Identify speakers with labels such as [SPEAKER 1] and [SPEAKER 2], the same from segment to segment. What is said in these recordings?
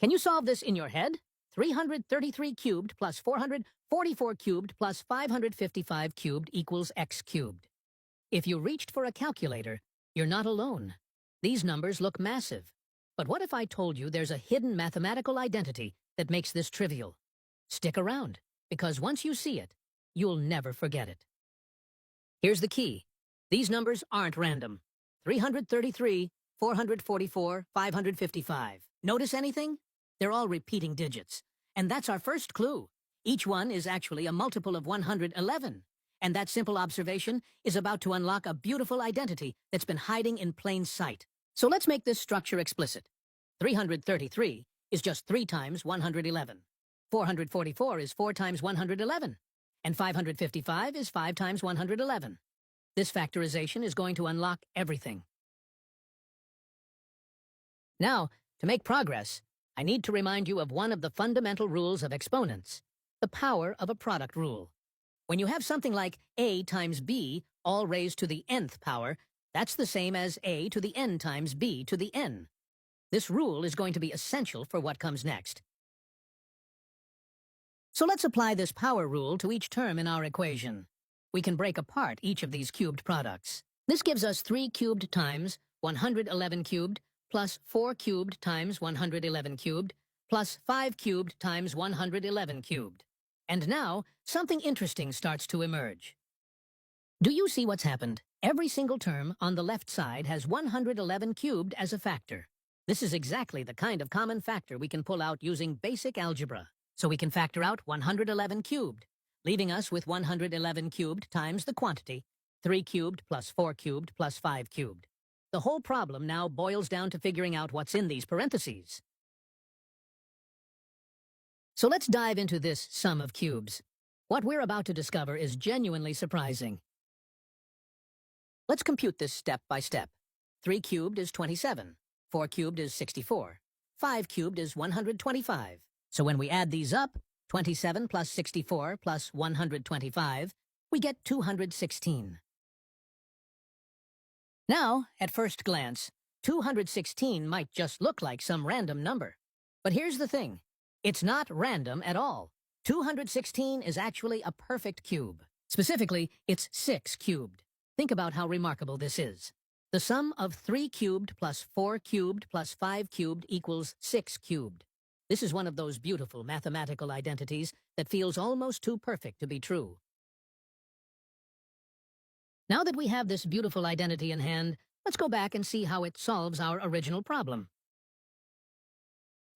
[SPEAKER 1] Can you solve this in your head? 333 cubed plus 444 cubed plus 555 cubed equals x cubed. If you reached for a calculator, you're not alone. These numbers look massive. But what if I told you there's a hidden mathematical identity that makes this trivial? Stick around, because once you see it, you'll never forget it. Here's the key. These numbers aren't random. 333, 444, 555. Notice anything? They're all repeating digits. And that's our first clue. Each one is actually a multiple of 111. And that simple observation is about to unlock a beautiful identity that's been hiding in plain sight. So let's make this structure explicit. 333 is just 3 times 111. 444 is 4 times 111. And 555 is 5 times 111. This factorization is going to unlock everything. Now, to make progress, I need to remind you of one of the fundamental rules of exponents, the power of a product rule. When you have something like a times b, all raised to the nth power, that's the same as a to the n times b to the n. This rule is going to be essential for what comes next. So let's apply this power rule to each term in our equation. We can break apart each of these cubed products. This gives us 3 cubed times 111 cubed plus 4 cubed times 111 cubed plus 5 cubed times 111 cubed. And now, something interesting starts to emerge. Do you see what's happened? Every single term on the left side has 111 cubed as a factor. This is exactly the kind of common factor we can pull out using basic algebra. So we can factor out 111 cubed, leaving us with 111 cubed times the quantity, 3 cubed plus 4 cubed plus 5 cubed. The whole problem now boils down to figuring out what's in these parentheses. So let's dive into this sum of cubes. What we're about to discover is genuinely surprising. Let's compute this step by step. 3 cubed is 27, 4 cubed is 64, 5 cubed is 125. So when we add these up, 27 plus 64 plus 125, we get 216. Now, at first glance, 216 might just look like some random number. But here's the thing. It's not random at all. 216 is actually a perfect cube. Specifically, it's 6 cubed. Think about how remarkable this is. The sum of 3 cubed plus 4 cubed plus 5 cubed equals 6 cubed. This is one of those beautiful mathematical identities that feels almost too perfect to be true. Now that we have this beautiful identity in hand, let's go back and see how it solves our original problem.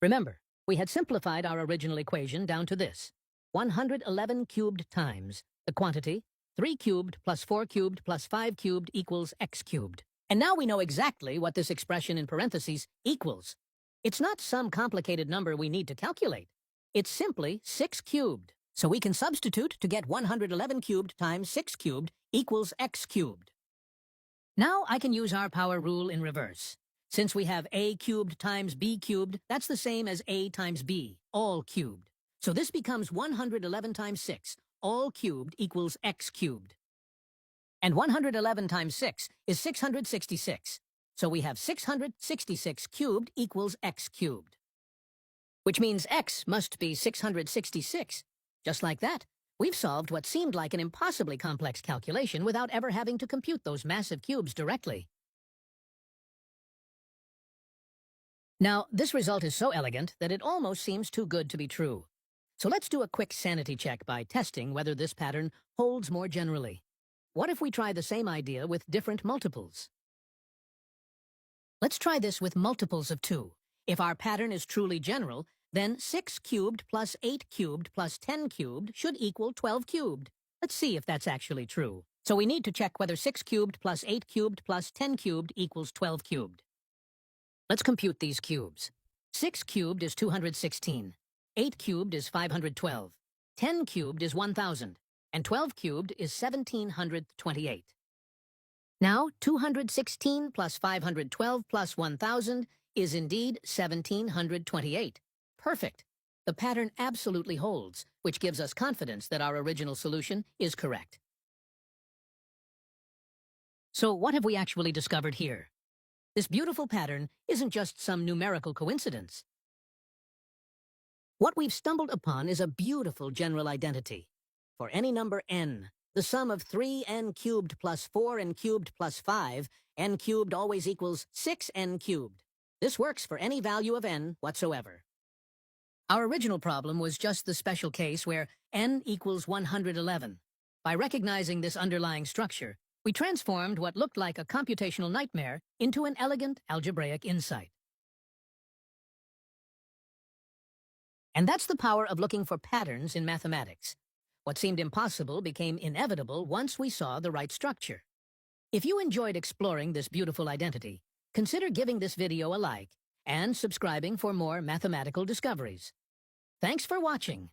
[SPEAKER 1] Remember, we had simplified our original equation down to this. 111 cubed times the quantity, 3 cubed plus 4 cubed plus 5 cubed equals x cubed. And now we know exactly what this expression in parentheses equals. It's not some complicated number we need to calculate. It's simply 6 cubed. So we can substitute to get 111 cubed times 6 cubed equals x cubed. Now I can use our power rule in reverse. Since we have a cubed times b cubed, that's the same as a times b, all cubed. So this becomes 111 times 6, all cubed equals x cubed. And 111 times 6 is 666. So we have 666 cubed equals x cubed. Which means x must be 666. Just like that, we've solved what seemed like an impossibly complex calculation without ever having to compute those massive cubes directly. Now, this result is so elegant that it almost seems too good to be true. So let's do a quick sanity check by testing whether this pattern holds more generally. What if we try the same idea with different multiples? Let's try this with multiples of 2. If our pattern is truly general, then 6 cubed plus 8 cubed plus 10 cubed should equal 12 cubed. Let's see if that's actually true. So we need to check whether 6 cubed plus 8 cubed plus 10 cubed equals 12 cubed. Let's compute these cubes. 6 cubed is 216, 8 cubed is 512, 10 cubed is 1000, and 12 cubed is 1728. Now, 216 plus 512 plus 1000 is indeed 1728. Perfect. The pattern absolutely holds, which gives us confidence that our original solution is correct. So what have we actually discovered here? This beautiful pattern isn't just some numerical coincidence. What we've stumbled upon is a beautiful general identity. For any number n, the sum of 3n cubed plus 4n cubed plus 5, n cubed always equals 6n cubed. This works for any value of n whatsoever. Our original problem was just the special case where n equals 111. By recognizing this underlying structure, we transformed what looked like a computational nightmare into an elegant algebraic insight. And that's the power of looking for patterns in mathematics. What seemed impossible became inevitable once we saw the right structure. If you enjoyed exploring this beautiful identity, consider giving this video a like and subscribing for more mathematical discoveries. Thanks for watching.